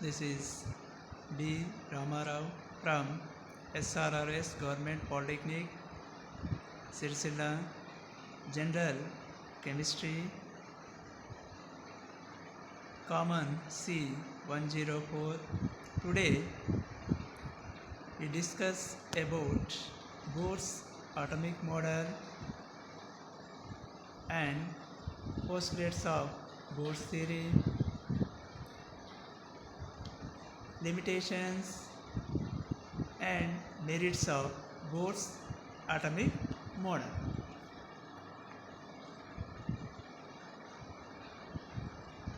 This is B. Ramarao from SRRS Government Polytechnic, Sirsila, General Chemistry, Common C 104. Today we discuss about Bohr's atomic model and postulates of Bohr's theory, limitations and merits of Bohr's atomic model.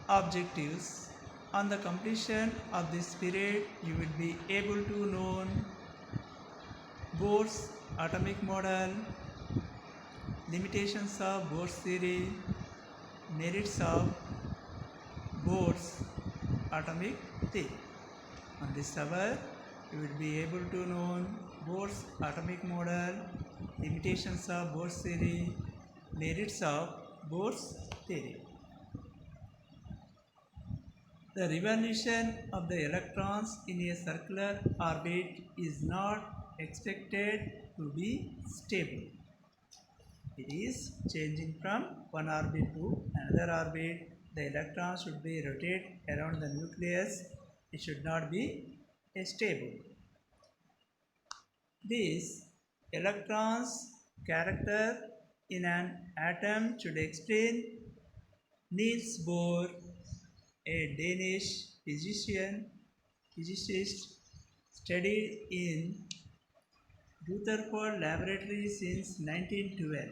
Objectives: on the completion of this period, you will be able to know Bohr's atomic model, limitations of Bohr's theory, merits of Bohr's atomic theory. On this hour, you will be able to know Bohr's atomic model, limitations of Bohr's theory, merits of Bohr's theory. The revolution of the electrons in a circular orbit is not expected to be stable. It is changing from one orbit to another orbit. The electrons should be rotate around the nucleus. It should not be stable. This electron's character in an atom should explain Niels Bohr, a Danish physicist studied in Rutherford Laboratory since 1912.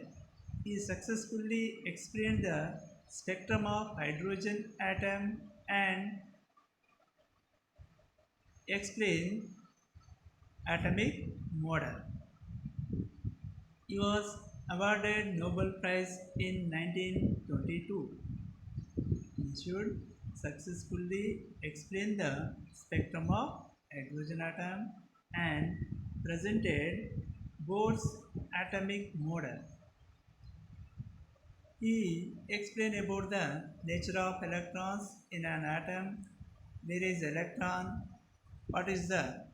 He successfully explained the spectrum of hydrogen atom and explained atomic model. He was awarded Nobel Prize in 1922. He should successfully explain the spectrum of hydrogen atom and presented Bohr's atomic model. He explained about the nature of electrons in an atom. Where is electron? What is the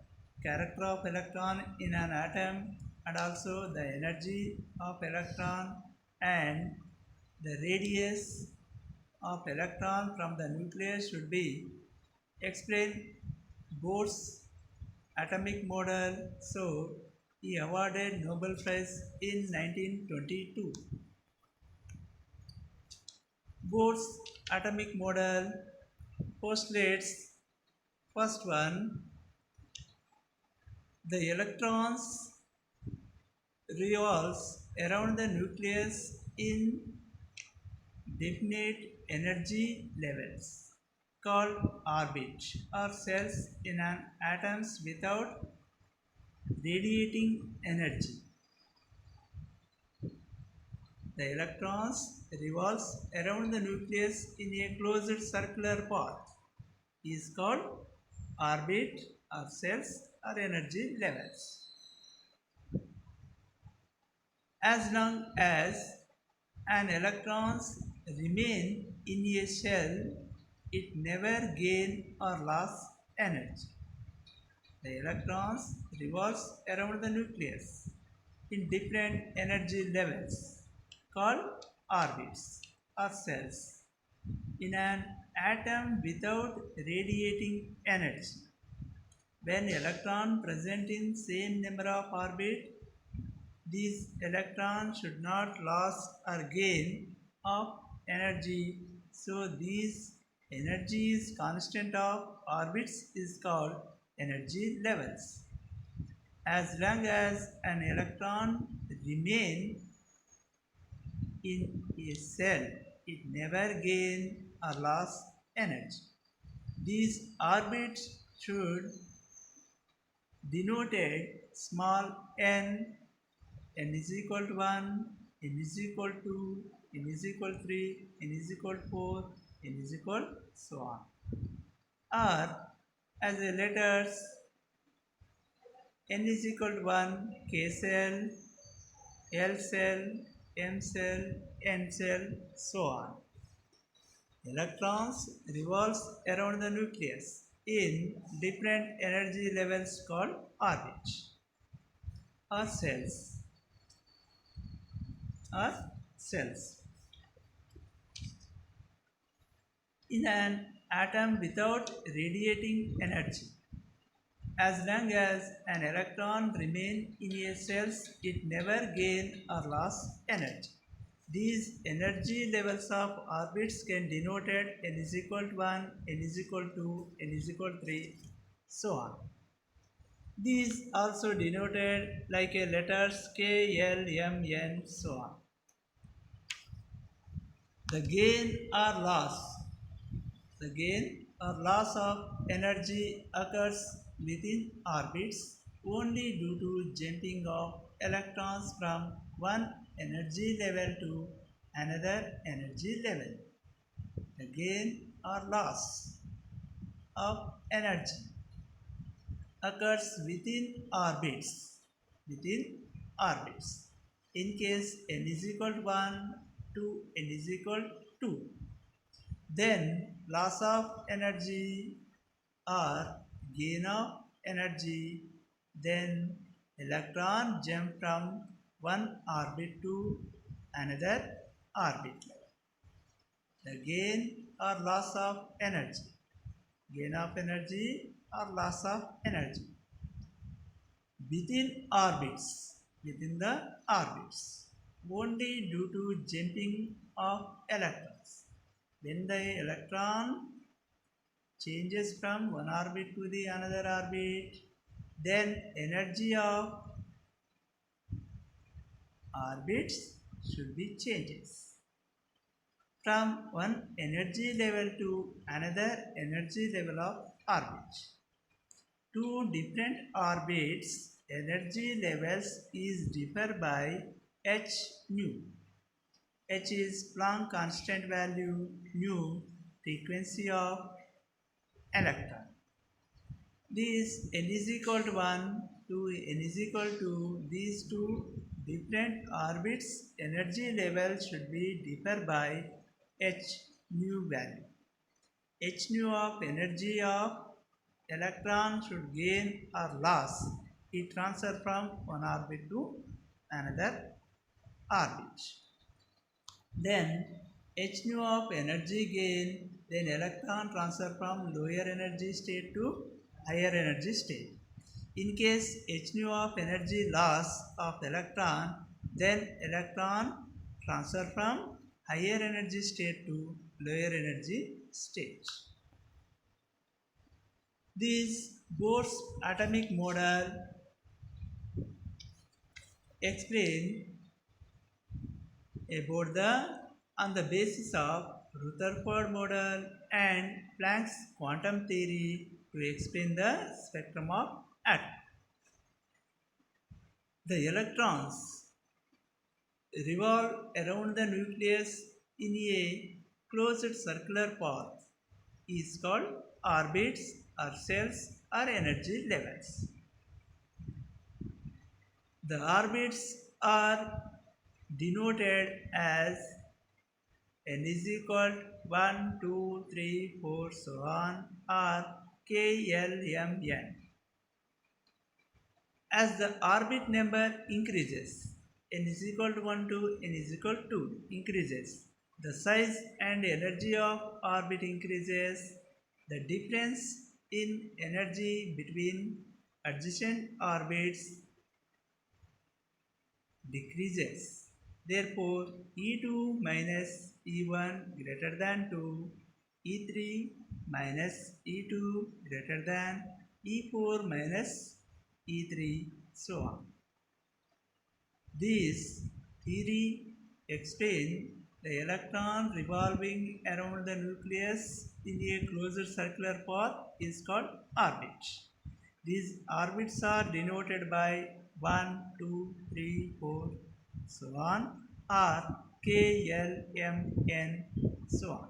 character of electron in an atom, and also the energy of electron and the radius of electron from the nucleus should be explained Bohr's atomic model. So he awarded Nobel Prize in 1922. Bohr's atomic model postulates: first one, the electrons revolves around the nucleus in definite energy levels called orbit or cells in an atoms without radiating energy. The electrons revolves around the nucleus in a closed circular path is called orbit or cells or energy levels. As long as an electrons remain in a shell, it never gain or lose energy. The electrons revolves around the nucleus in different energy levels called orbits or cells in an atom without radiating energy. When electron present in same number of orbit, these electrons should not lose or gain of energy. So these energy is constant of orbits is called energy levels. As long as an electron remain in a cell, it never gain or lose energy. These orbits should denoted small n is equal to 1, n is equal to 2, n is equal to 3, n is equal to 4, n is equal so on. Or as a letters, n is equal to 1, K cell, L cell, M cell, N cell, so on. Electrons revolves around the nucleus in different energy levels called orbits or cells or cells. In an atom without radiating energy, as long as an electron remains in a cell, it never gains or loses energy. These energy levels of orbits can denoted n is equal to 1, n is equal to, n is equal to 3, so on. These also denoted like a letters K, L, M, N, so on. The gain or loss of energy occurs within orbits only due to jumping of electrons from one energy level to another energy level. The gain or loss of energy occurs within orbits in case n is equal to 1 to n is equal to 2. Then loss of energy or gain of energy, then electron jump from one orbit to another orbit. The gain or loss of energy, gain of energy or loss of energy within the orbits only due to jumping of electrons. When the electron changes from one orbit to the another orbit, then energy of orbits should be changes from one energy level to another energy level of orbit. Two different orbits energy levels is differ by h nu. H is Planck constant value, nu frequency of electron. This n is equal to 1 to n is equal to these two different orbits energy level should be differ by h nu value. H nu of energy of electron should gain or loss it transfer from one orbit to another orbit. Then h nu of energy gain, then electron transfer from lower energy state to higher energy state. In case h nu of energy loss of electron, then electron transfer from higher energy state to lower energy state. This Bohr's atomic model explain about on the basis of Rutherford model and Planck's quantum theory to explain the spectrum of atom. The electrons revolve around the nucleus in a closed circular path is called orbits or cells or energy levels. The orbits are denoted as n is equal 1, 2, 3, 4, so on, or K, L, M, N. As the orbit number increases, n is equal to 1 to n is equal to 2 increases, the size and energy of orbit increases, the difference in energy between adjacent orbits decreases. Therefore, E2 minus E1 greater than 2, E3 minus E2 greater than E4 minus E3, so on. This theory explains the electron revolving around the nucleus in a closed circular path is called orbit. These orbits are denoted by 1, 2, 3, 4, so on, or K, L, M, N, so on.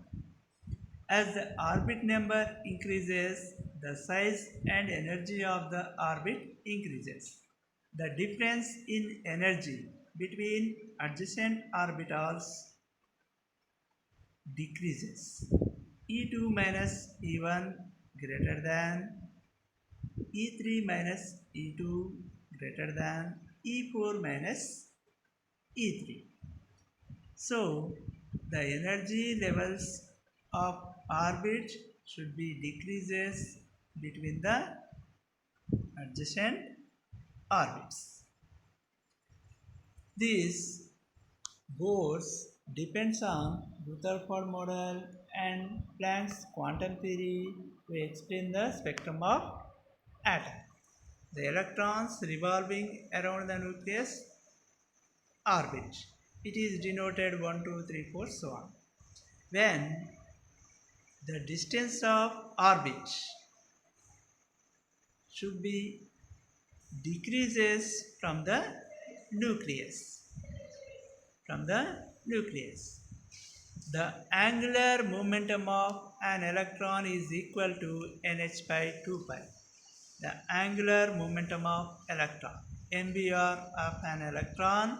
As the orbit number increases, the size and energy of the orbit increases. The difference in energy between adjacent orbitals decreases. E2 minus E1 greater than E3 minus E2 greater than E4 minus E3. So the energy levels of orbit should be decreases between the adjacent orbits. This Bohr's depends on Rutherford model and Planck's quantum theory to explain the spectrum of atom. The electrons revolving around the nucleus orbit. It is denoted 1, 2, 3, 4, so on. When the distance of orbit should be decreases nucleus from the nucleus. The angular momentum of an electron is equal to nh by 2 pi. The angular momentum of electron, MBR of an electron,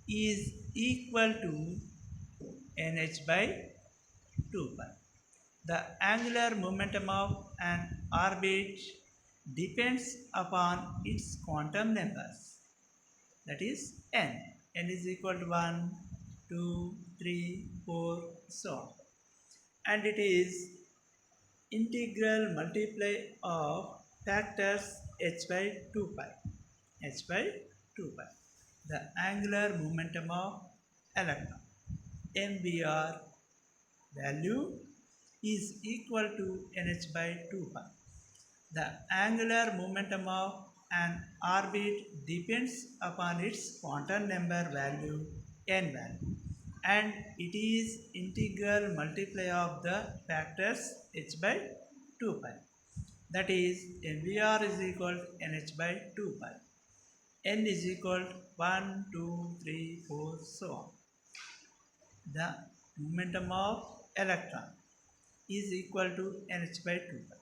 is equal to nh by 2 pi. The angular momentum of an orbit depends upon its quantum numbers, that is n. N is equal to 1, 2, 3, 4, so on. And it is integral multiply of factors h by 2 pi. h by 2 pi. The angular momentum of electron, MBR, value is equal to nh by 2 pi. The angular momentum of an orbit depends upon its quantum number value, n value, and it is integral multiply of the factors h by 2 pi. That is, MVR is equal to nh by 2 pi. N is equal to 1, 2, 3, 4, so on. The momentum of electron is equal to nh by 2 pi.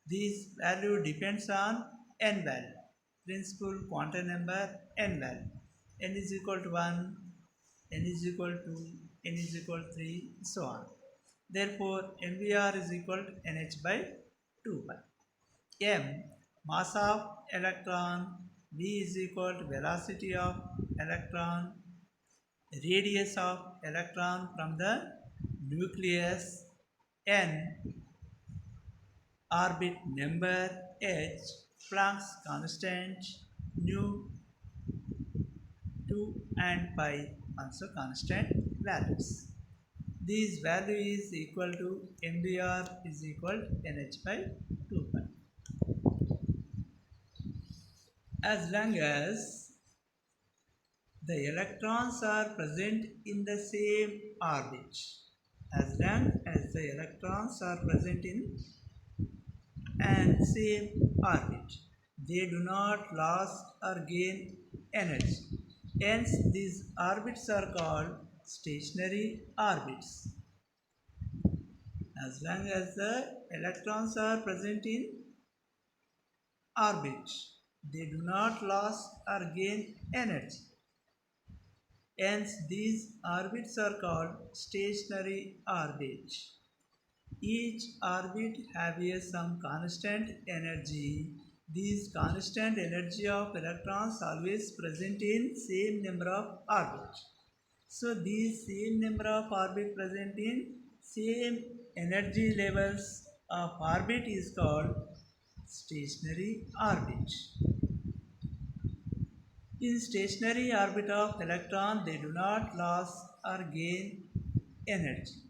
This value depends on n value, principal quantum number n value. N is equal to 1, n is equal to 2, n is equal to 3, so on. Therefore, MVR is equal to nh by 2 pi. M, mass of electron, v is equal to velocity of electron, radius of electron from the nucleus, n, orbit number, h, Planck's constant, nu, 2 and pi also constant values. This value is equal to MBR is equal to nh by 2 pi. As long as the electrons are present in the same orbit, as long as the electrons are present in and same orbit, they do not lose or gain energy. Hence, these orbits are called stationary orbits. As long as the electrons are present in orbit, they do not lose or gain energy. Hence, these orbits are called stationary orbits. Each orbit have some constant energy. These constant energy of electrons always present in same number of orbits. So these same number of orbit present in same energy levels of orbit is called stationary orbit. In stationary orbit of electron, they do not lose or gain energy.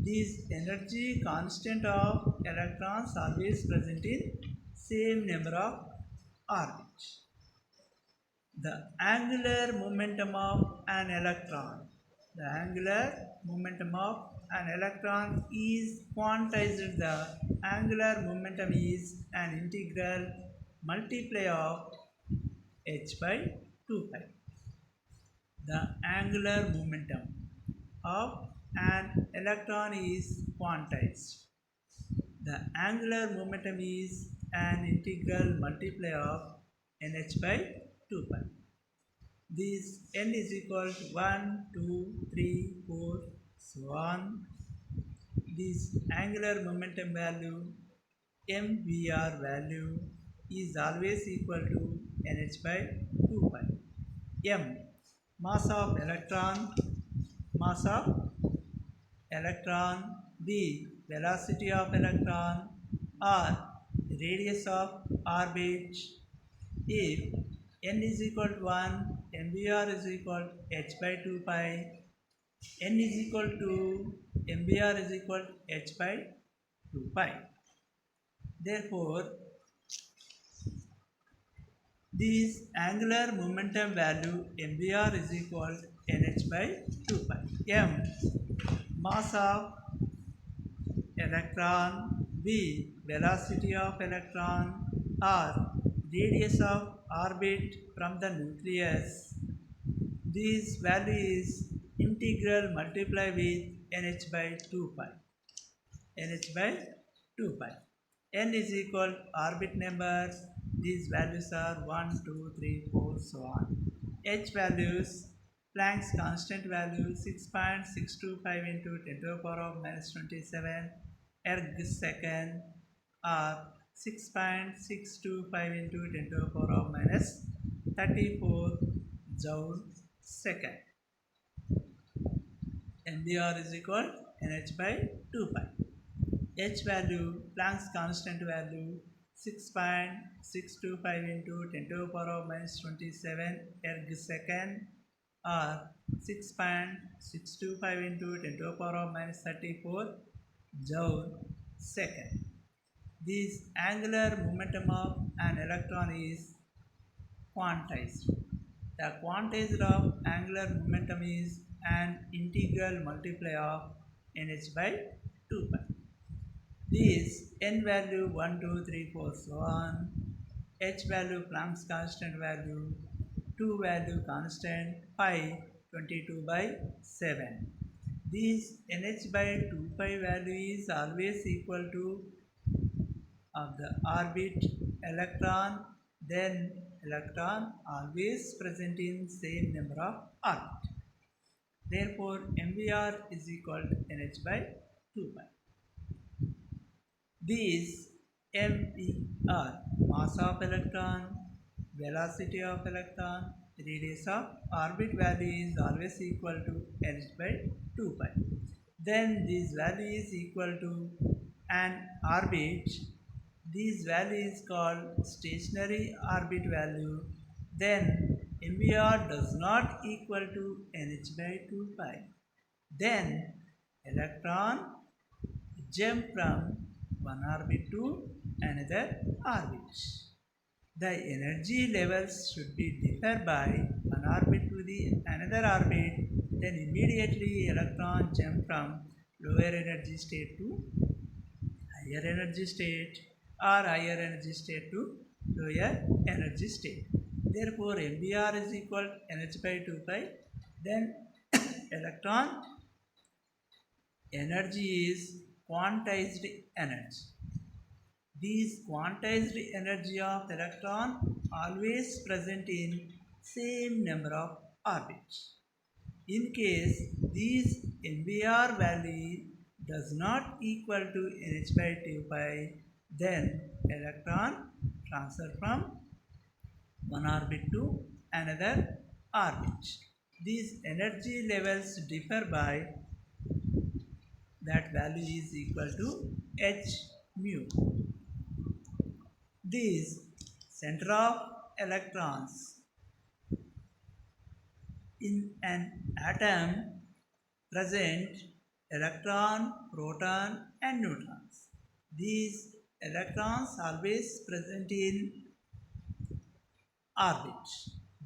These energy constant of electrons always present in same number of orbits. The angular momentum of an electron, the angular momentum of an electron is quantized. The angular momentum is an integral multiply of h by 2 pi. The angular momentum of an electron is quantized. The angular momentum is an integral multiply of nh by 2 pi. This n is equal to 1, 2, 3, 4, so on. this angular momentum value mvr value is always equal to nh by 2 pi. M, mass of electron. B, velocity of electron. R, radius of orbit. If n is equal to 1, mvr is equal to h by 2 pi. N is equal to mvr is equal to h by 2 pi. Therefore, this angular momentum value mvr is equal to nh by 2 pi. M, mass of electron. B, velocity of electron. R, radius of orbit from the nucleus. This value is integral multiply with nh by 2 pi. nh by 2 pi. N is equal to orbit numbers. These values are 1, 2, 3, 4, so on. H values, Planck's constant value 6.625 into 10 to the power of minus 27 erg second, or 6.625 into 10 to the power of minus 34 joule second. mvr is equal to nh by 2 pi. H value, Planck's constant value 6.625 into 10 to the power of minus 27 erg second, or 6.625 into 10 to the power of minus 34 joule second. This angular momentum of an electron is quantized. The quantized of angular momentum is an integral multiply of nh by 2 pi. This n value 1, 2, 3, 4, so on. H value, Planck's constant value, 2 value constant, pi 22 by 7. This nh by 2 pi value is always equal to of the orbit electron, then electron always present in same number of orbit. Therefore, mvr is equal to nh by 2 pi. These mvr, mass of electron, velocity of electron, radius of orbit value is always equal to h by 2 pi. Then this value is equal to an orbit. This value is called stationary orbit value. Then mvr does not equal to nh by 2 pi. Then electron jump from one orbit to another orbit. The energy levels should be differ by one orbit to the another orbit. Then immediately electron jump from lower energy state to higher energy state, or higher energy state to lower energy state. Therefore, mvr is equal to nh by 2 pi. Then electron energy is quantized energy. This quantized energy of electron always present in same number of orbits. In case this mvr value does not equal to nh by 2 pi, then electron transfer from one orbit to another orbit. These energy levels differ by that value is equal to h mu. This center of electrons in an atom present electron, proton and neutrons. These electrons always present in orbit.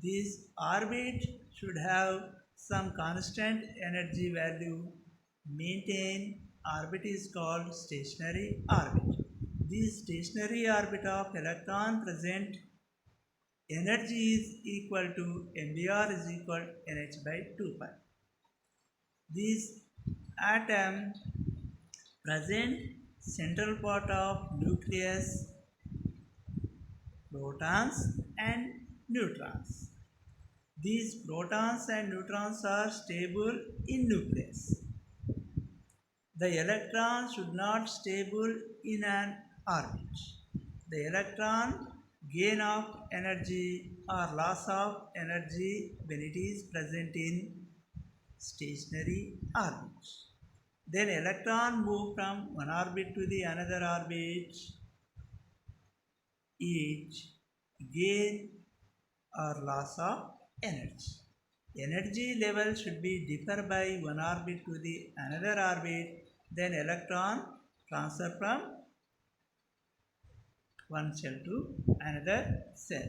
This orbit should have some constant energy value. Maintain orbit is called stationary orbit. This stationary orbit of electron present energy is equal to mvr is equal to nh by 2 pi. This atom present central part of nucleus, protons and neutrons. These protons and neutrons are stable in nucleus. The electron should not stable in an orbit. The electron gain of energy or loss of energy when it is present in stationary orbit. Then electron move from one orbit to the another orbit. Each gain or loss of energy. Energy level should be differ by one orbit to the another orbit. Then electron transfer from one cell to another cell.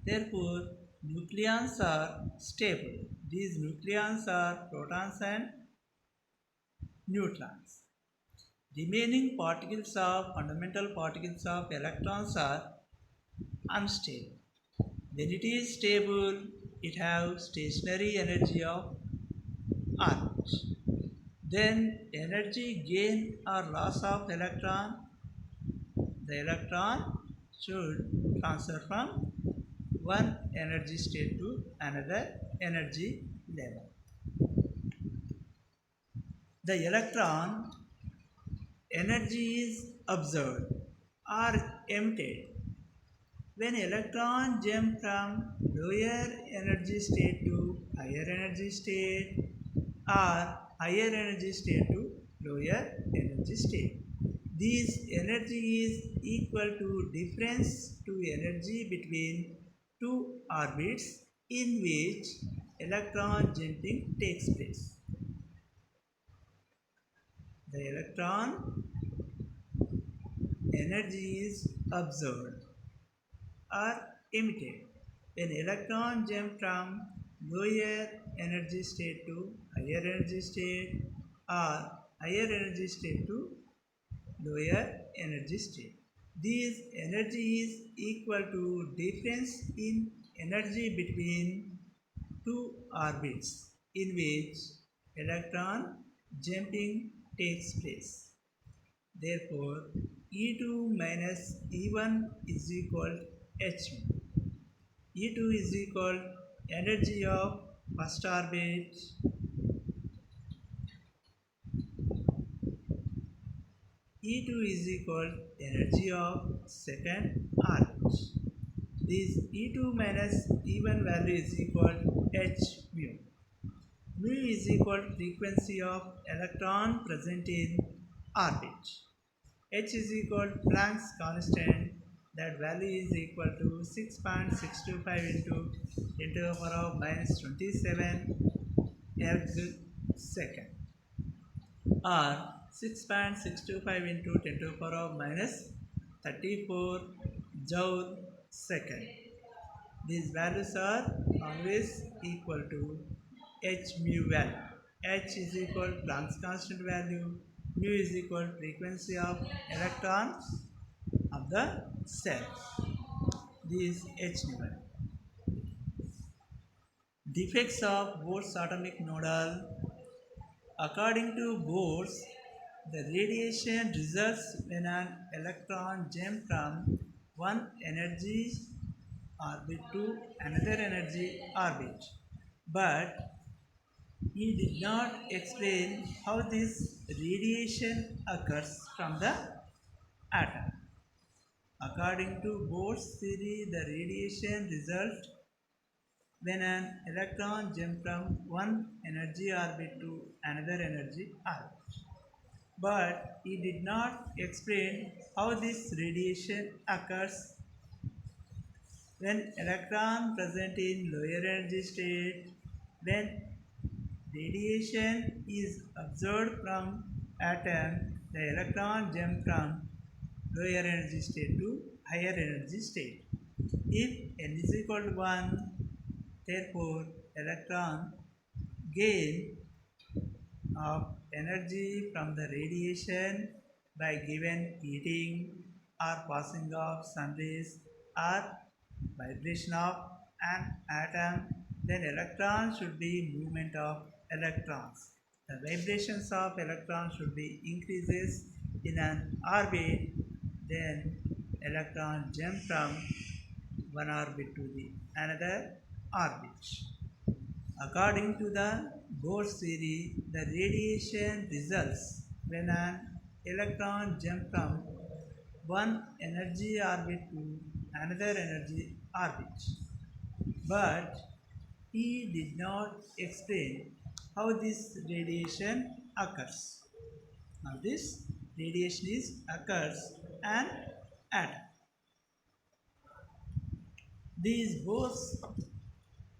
Therefore, nucleons are stable. These nucleons are protons and neutrons. Remaining particles of fundamental particles of electrons are unstable. When it is stable, it has stationary energy of orbit. Then energy gain or loss of electron, the electron should transfer from one energy state to another energy level. The electron energy is absorbed or emitted when electron jump from lower energy state to higher energy state or higher energy state to lower energy state. This energy is equal to difference to energy between two orbits in which electron jumping takes place. The electron energy is absorbed or emitted when electron jump from lower energy state to higher energy state or higher energy state to lower energy state. This energy is equal to difference in energy between two orbits in which electron jumping takes place. Therefore, E2 minus E1 is equal to H1. E2 is equal energy of first orbit. E2 is equal energy of second orbit. This E2 minus E1 value is equal to H mu. Mu is equal to frequency of electron present in orbit. H is equal to Planck's constant, that value is equal to 6.625 into 10 to the power of minus 27 erg second or 6.625 into 10 to the power of minus 34 joule second. These values are always equal to h mu value. H is equal to Planck's constant value, mu is equal to frequency of electrons of the cell. This h nu value. Defects of Bohr's atomic model. According to Bohr, the radiation results when an electron jumps from one energy orbit to another energy orbit. But he did not explain how this radiation occurs from the atom. According to Bohr's theory, the radiation results when an electron jumps from one energy orbit to another energy orbit. But he did not explain how this radiation occurs when electron present in lower energy state. When radiation is absorbed from atom, the electron jump from lower energy state to higher energy state. If n is equal to 1, therefore electron gain of energy from the radiation by given heating or passing of sun rays or vibration of an atom, then electron should be movement of electrons. The vibrations of electrons should be increases in an orbit, then electron jump from one orbit to the another orbit. According to the Bohr's theory, the radiation results when an electron jumps from one energy orbit to another energy orbit. But he did not explain how this radiation occurs. Now this radiation is occurs an atom. These both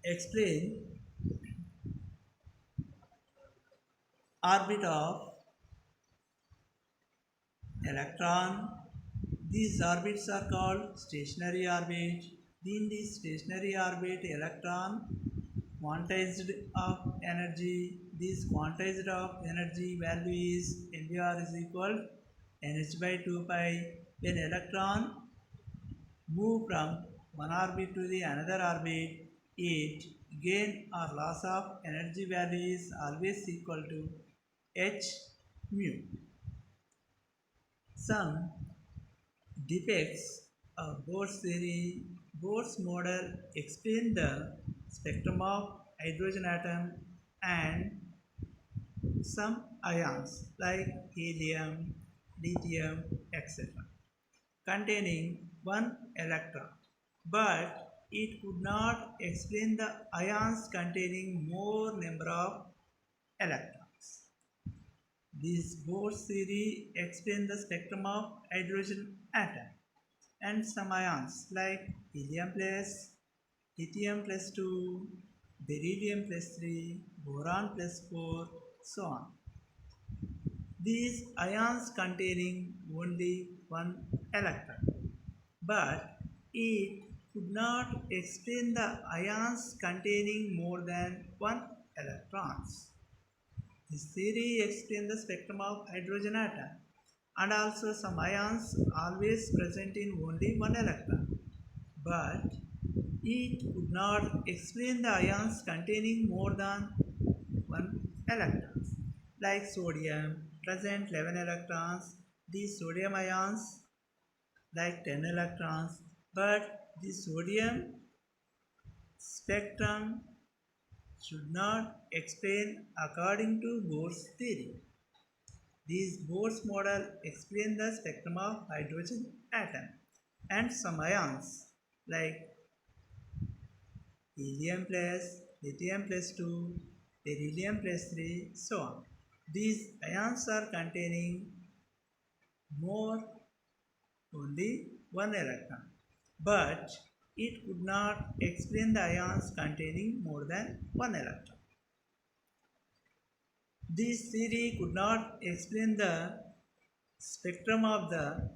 explain orbit of electron. These orbits are called stationary orbit. In this stationary orbit, electron quantized of energy. This quantized of energy value is MBR is equal NH by 2 pi. When electron move from one orbit to the another orbit, it gain or loss of energy value is always equal to h mu. Some defects of Bohr's theory, Bohr's model explain the spectrum of hydrogen atom and some ions like helium, lithium, etc. containing one electron, but it could not explain the ions containing more number of electrons. This Bohr's theory explains the spectrum of hydrogen atom and some ions like helium plus, lithium plus 2, beryllium plus 3, boron plus 4, so on. These ions containing only one electron, but it could not explain the ions containing more than one electrons. This theory explains the spectrum of hydrogen atom and also some ions always present in only one electron, but it could not explain the ions containing more than one electrons, like sodium present 11 electrons. These sodium ions like 10 electrons, but the sodium spectrum should not explain according to Bohr's theory. These Bohr's model explain the spectrum of hydrogen atom and some ions like helium plus, lithium plus 2, beryllium plus 3, so on. These ions are containing more only one electron, but it could not explain the ions containing more than one electron. This theory could not explain the spectrum of the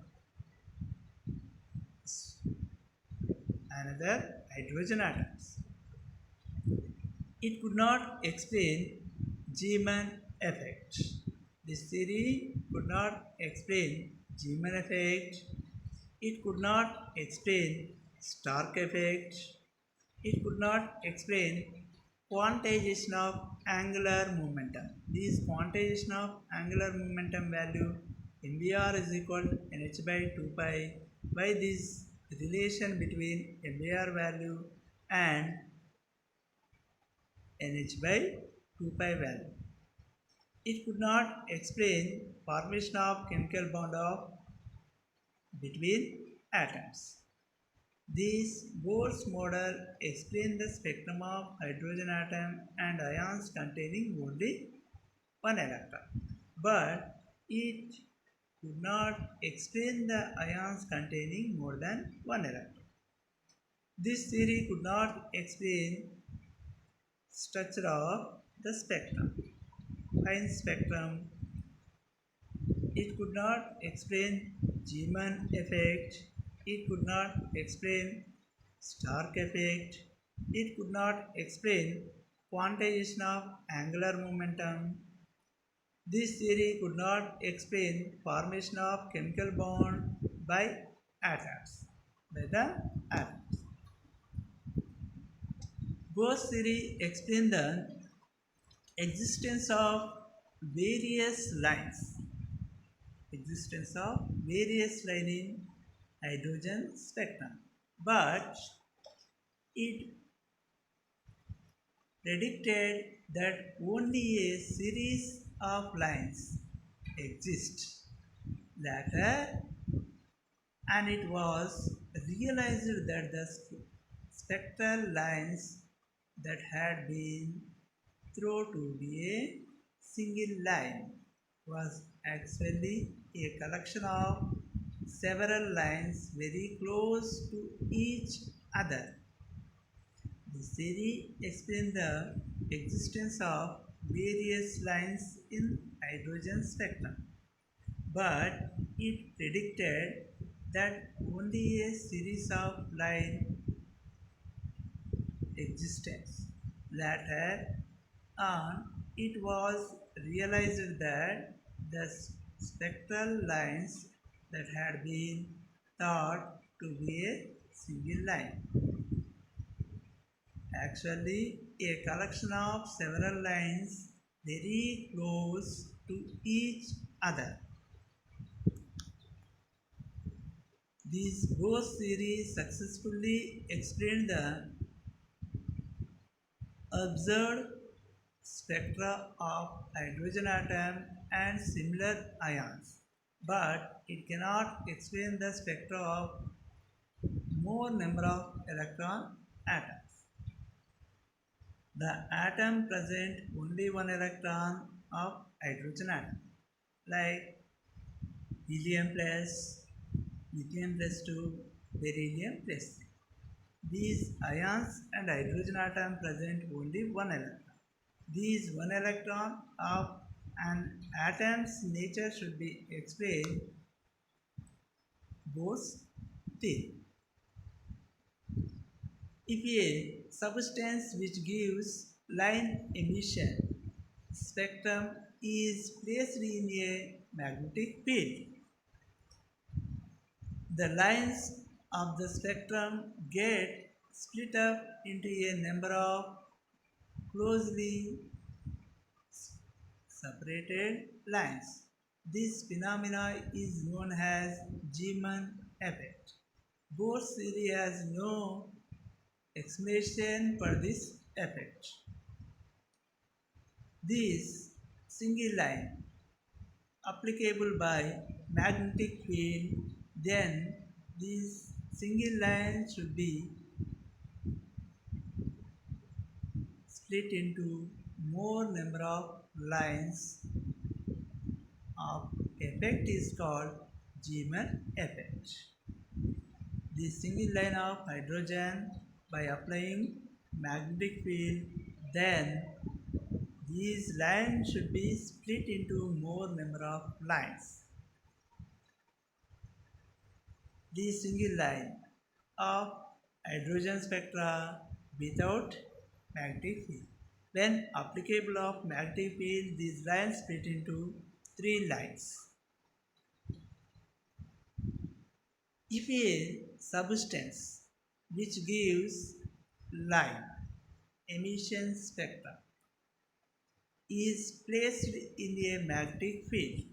another hydrogen atoms. It could not explain Zeeman effect. This theory could not explain Zeeman effect. It could not explain Stark effect. It could not explain quantization of angular momentum. This quantization of angular momentum value MBR is equal to NH by 2 pi by this relation between MBR value and NH by 2 pi value. It could not explain formation of chemical bond of between atoms. This Bohr's model explains the spectrum of hydrogen atom and ions containing only one electron, but it could not explain the ions containing more than one electron. This theory could not explain structure of the spectrum, fine spectrum. It could not explain Zeeman effect. It could not explain Stark effect. It could not explain quantization of angular momentum. This theory could not explain formation of chemical bond by atoms, by the atoms. Bohr's theory explains the existence of various lines, in hydrogen spectrum, but it predicted that only a series of lines exist. Later, and it was realized that the spectral lines that had been thought to be a single line was actually a collection of several lines very close to each other. The theory explained the existence of various lines in hydrogen spectrum, but it predicted that only a series of lines existence. Later on, it was realized that the spectral lines that had been thought to be a single line actually a collection of several lines very close to each other. These both theories successfully explain the observed spectra of hydrogen atom and similar ions, but it cannot explain the spectra of more number of electron atoms. The atom present only one electron of hydrogen atom, like helium plus, lithium plus 2, beryllium plus 3. These ions and hydrogen atom present only one electron. These one electron of an atom's nature should be explained both theory. If a substance which gives line emission spectrum is placed in a magnetic field, the lines of the spectrum get split up into a number of closely separated lines. This phenomena is known as Zeeman effect. Bohr's theory has no explanation for this effect. This single line applicable by magnetic field, then this single line should be split into more number of lines of effect is called Zeeman effect. The single line of hydrogen by applying magnetic field, then these lines should be split into more number of lines. The single line of hydrogen spectra without magnetic field. When applicable of magnetic field, these lines split into three lines. If a substance which gives line emission spectrum is placed in a magnetic field,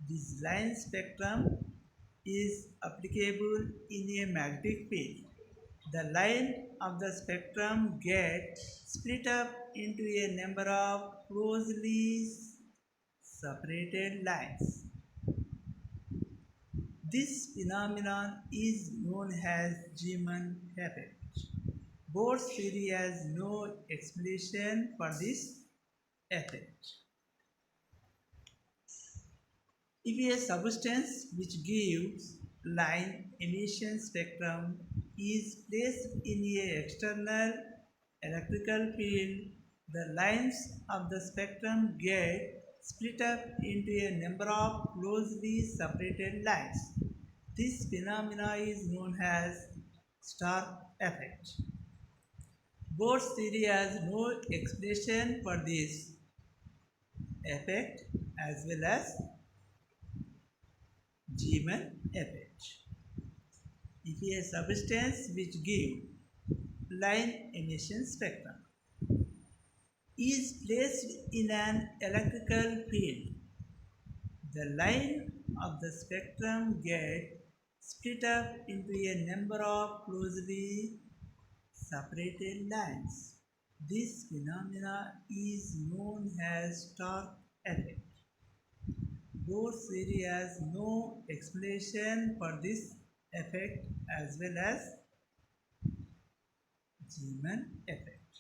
this line spectrum is applicable in a magnetic field. The line of the spectrum gets split up into a number of closely separated lines. This phenomenon is known as Zeeman effect. Bohr's theory has no explanation for this effect. If a substance which gives line emission spectrum is placed in an external electrical field, the lines of the spectrum get split up into a number of closely separated lines. This phenomena is known as Stark effect. Bohr's theory has no explanation for this effect as well as Zeeman effect. If a substance which gives line emission spectrum is placed in an electrical field, the line of the spectrum gets split up into a number of closely separated lines. This phenomena is known as Stark effect. Bohr's theory has no explanation for this effect as well as Zeeman effect.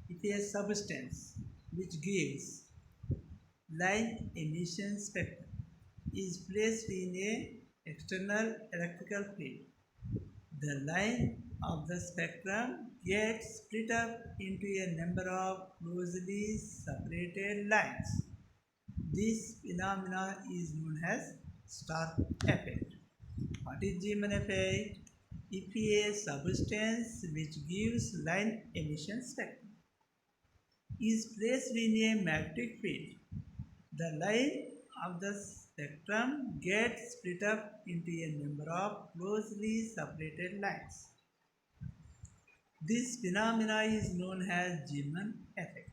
If a substance which gives line emission spectrum is placed in a external electrical field, the line of the spectrum gets split up into a number of closely separated lines. This phenomena is known as Stark effect. What is Zeeman effect? If a substance which gives line emission spectrum is placed in a magnetic field, the line of the spectrum gets split up into a number of closely separated lines. This phenomena is known as Zeeman effect.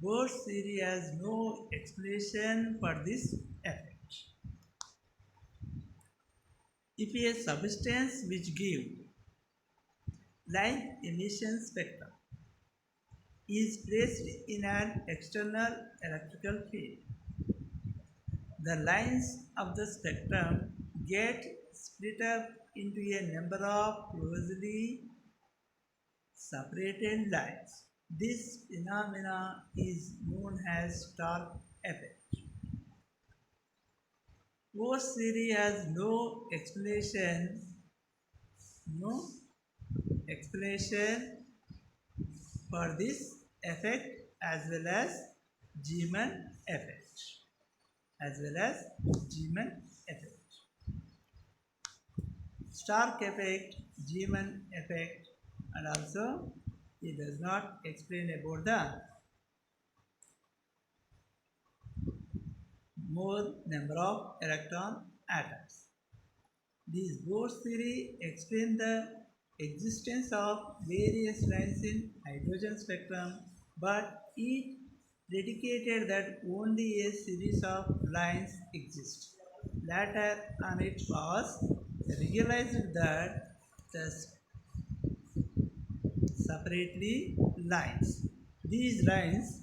Bohr's theory has no explanation for this effect. If a substance which gives line emission spectrum is placed in an external electrical field, the lines of the spectrum get split up into a number of closely separated lines. This phenomena is known as Stark effect. Bohr's theory has no explanation for this effect as well as Zeeman effect. Stark effect, Zeeman effect, and also it does not explain about the more number of electron atoms. This Bohr's theory explains the existence of various lines in hydrogen spectrum, but it predicated that only a series of lines exist. Later on it was realized that the separately lines. These lines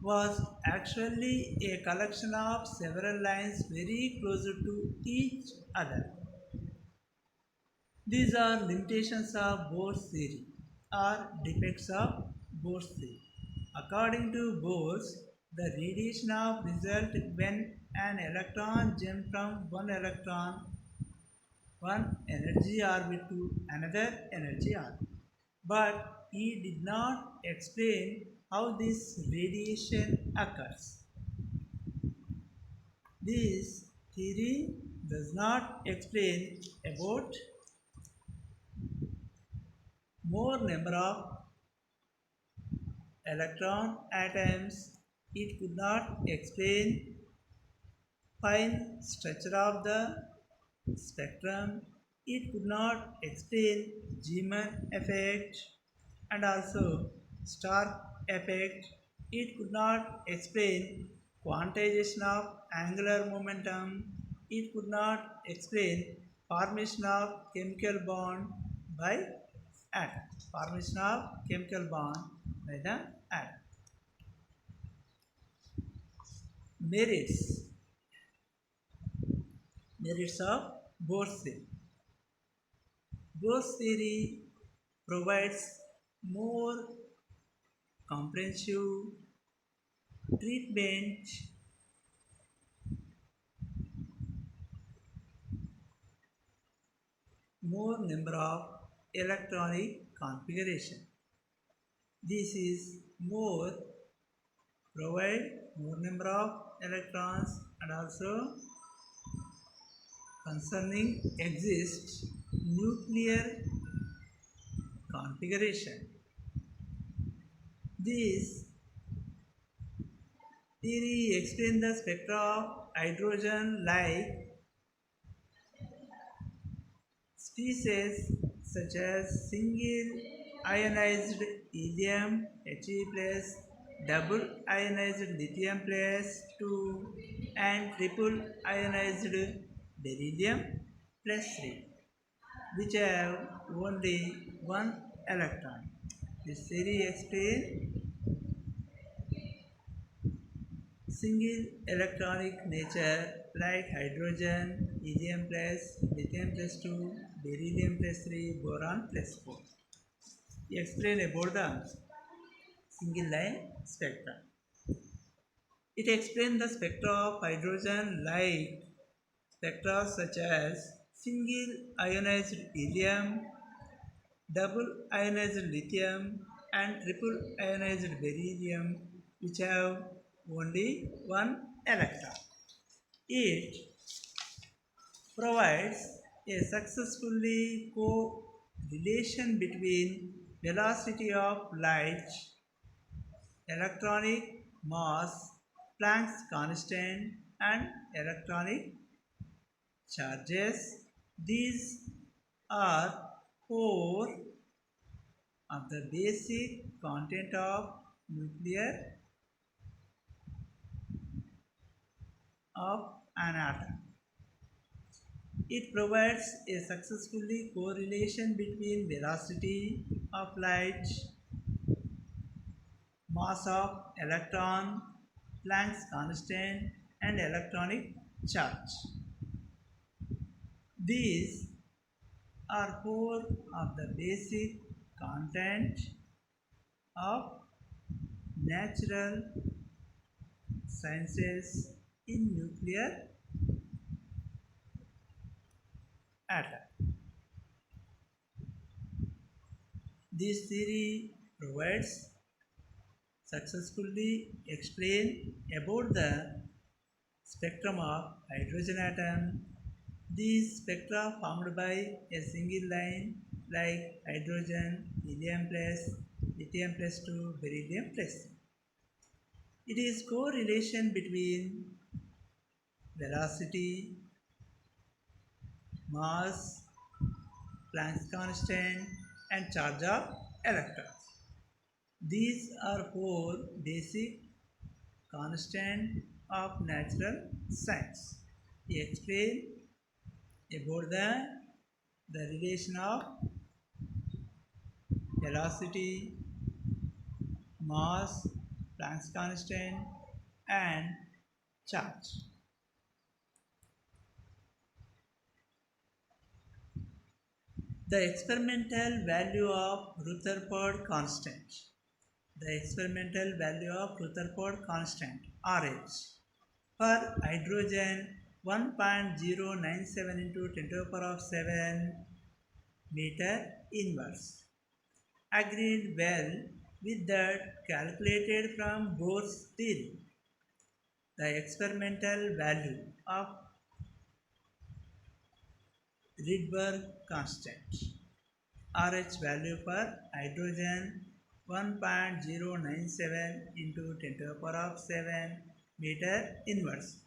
was actually a collection of several lines very close to each other. These are limitations of Bohr's theory or defects of Bohr's theory. According to Bohr's, the radiation of result when an electron jumps from one energy orbit to another energy orbit. But he did not explain how this radiation occurs. This theory does not explain about more number of electron atoms. It could not explain fine structure of the spectrum. It could not explain Zeeman effect and also Stark effect. It could not explain quantization of angular momentum. It could not explain formation of chemical bond by atom. Formation of chemical bond by the atom. Merits of Bohr's theory. Bohr's theory provides more comprehensive treatment more number of electronic configuration. This is provide more number of electrons and also concerning exist nuclear configuration. This theory explains the spectra of hydrogen like species such as single ionized helium He plus, double ionized lithium plus 2 and triple ionized beryllium plus 3 which have only one electron. This theory explains single electronic nature like hydrogen, helium plus, lithium plus 2, beryllium plus 3, boron plus 4. Explain about the single line spectra. It explains the spectra of hydrogen like spectra such as single ionized helium, double ionized lithium, and triple ionized beryllium, which have only one electron. It provides a successfully correlation between velocity of light, electronic mass, Planck's constant, and electronic charges. These are four of the basic content of nuclear of an atom. It provides a successfully correlation between velocity of light, mass of electron, Planck's constant, and electronic charge. These are four of the basic content of natural sciences in nuclear atom. This theory provides successfully explain about the spectrum of hydrogen atom. These spectra formed by a single line like hydrogen, helium plus, lithium plus 2, beryllium plus 3. It is correlation between velocity, mass, Planck's constant, and charge of electrons. These are four basic constants of natural science. We explain about the relation of velocity, mass, Planck's constant, and charge. The experimental value of Rutherford constant. The experimental value of Rutherford constant RH for hydrogen 1.097 into 10 to the power of 7 meter inverse. Agreed well with that calculated from Bohr's theory. The experimental value of Rydberg constant RH value for hydrogen 1.097 into 10 to the power of 7 meter inverse.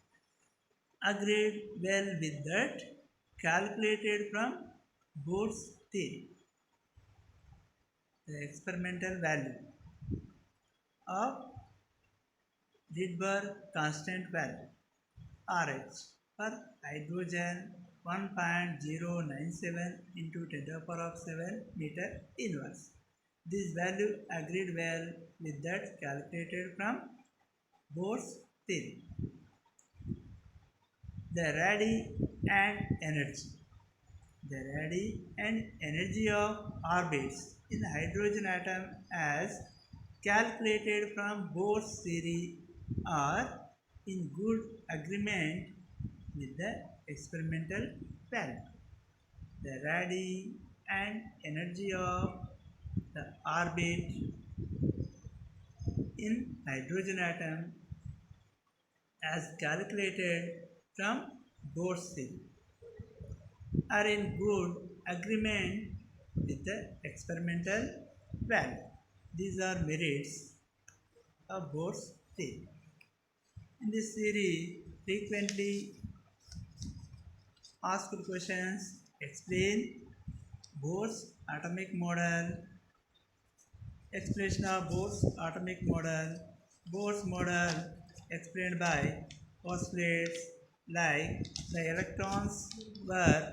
Agreed well with that calculated from Bohr's theory. The experimental value of Rydberg constant value RH for hydrogen 1.097 into 10 to the power of 7 meter inverse. This value agreed well with that calculated from Bohr's theory. The radii and energy. The radii and energy of orbits in the hydrogen atom as calculated from Bohr's theory are in good agreement with the experimental value. The radii and energy of the orbit in hydrogen atom as calculated from Bohr's theory are in good agreement with the experimental value. These are merits of Bohr's theory. In this theory, frequently asked questions explain Bohr's atomic model, explanation of Bohr's atomic model. Bohr's model explained by postulates like the electrons were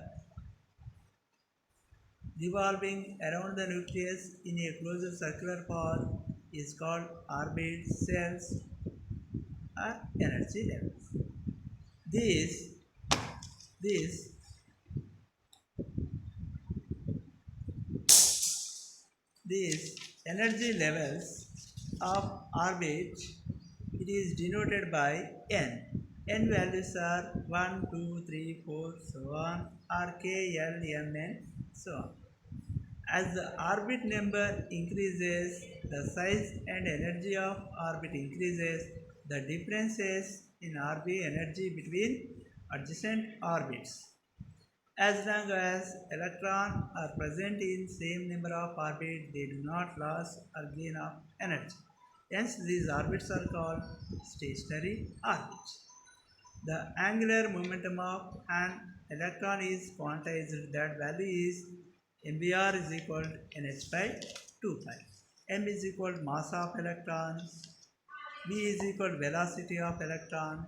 revolving around the nucleus in a closed circular path is called orbit shells, are energy levels. These these energy levels of orbit, it is denoted by n. N values are 1, 2, 3, 4, so on, or k, l, m, and so on. As the orbit number increases, the size and energy of orbit increases. The differences in Rb energy between adjacent orbits. As long as electrons are present in same number of orbits, they do not lose or gain of energy. Hence, these orbits are called stationary orbits. The angular momentum of an electron is quantized. That value is mvr is equal to nh by 2 pi. M is equal to mass of electron. V is equal to velocity of electron.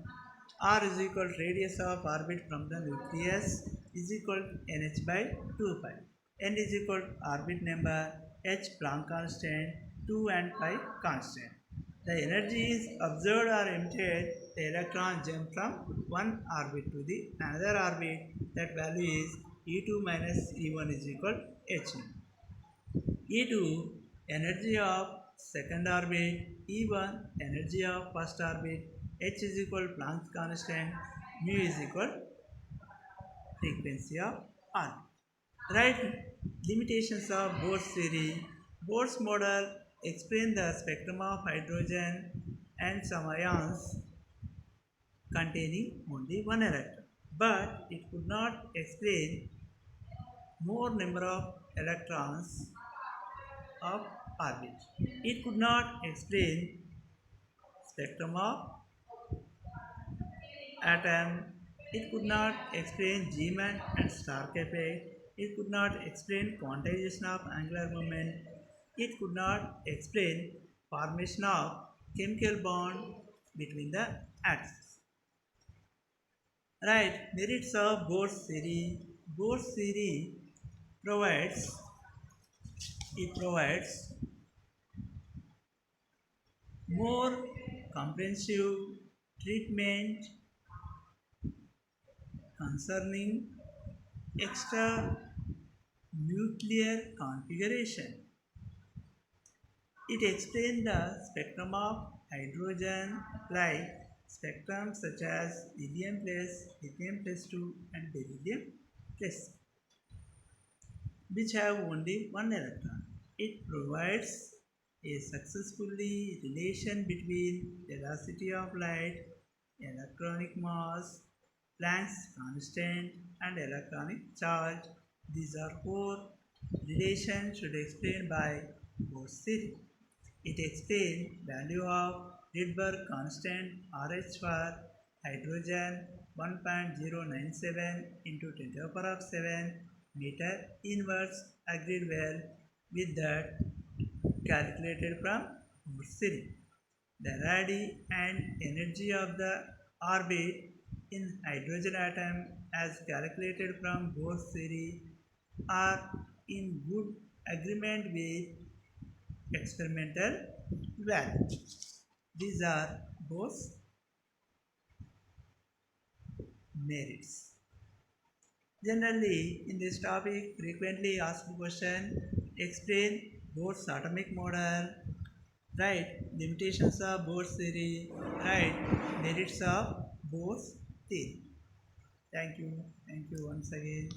R is equal to radius of orbit from the nucleus is equal to nh by 2 pi. N is equal to orbit number, h Planck constant, 2 and pi constant. The energy is observed or emitted. The electron jump from one orbit to the another orbit. That value is E2 minus E1 is equal to h. E2 energy of second orbit, E1 energy of first orbit, h is equal to Planck's constant, mu is equal to frequency of orbit. Right, limitations of Bohr's theory. Bohr's model explains the spectrum of hydrogen and some ions containing only one electron, but it could not explain more number of electrons of orbit. It could not explain spectrum of atom. It could not explain Zeeman and Stark effect. It could not explain quantization of angular moment. It could not explain formation of chemical bond between the atoms. Right, merits of Bohr's theory. Bohr's theory provides more comprehensive treatment concerning extra nuclear configuration. It explains the spectrum of hydrogen like spectrum such as helium plus, lithium plus 2 and beryllium plus, which have only one electron. It provides a successfully relation between velocity of light, electronic mass, Planck's constant and electronic charge. These are four relations should explained by Bohr's theory. It explains value of Rydberg constant RH for hydrogen 1.097 into 10 to the power of 7 meter inverse, agreed well with that calculated from Bohr's theory. The radii and energy of the orbit in hydrogen atom as calculated from Bohr's theory are in good agreement with experimental value. These are Bohr's merits. Generally, in this topic, frequently asked question, explain Bohr's atomic model, right, limitations of Bohr's theory, right, merits of Bohr's theory. Thank you once again.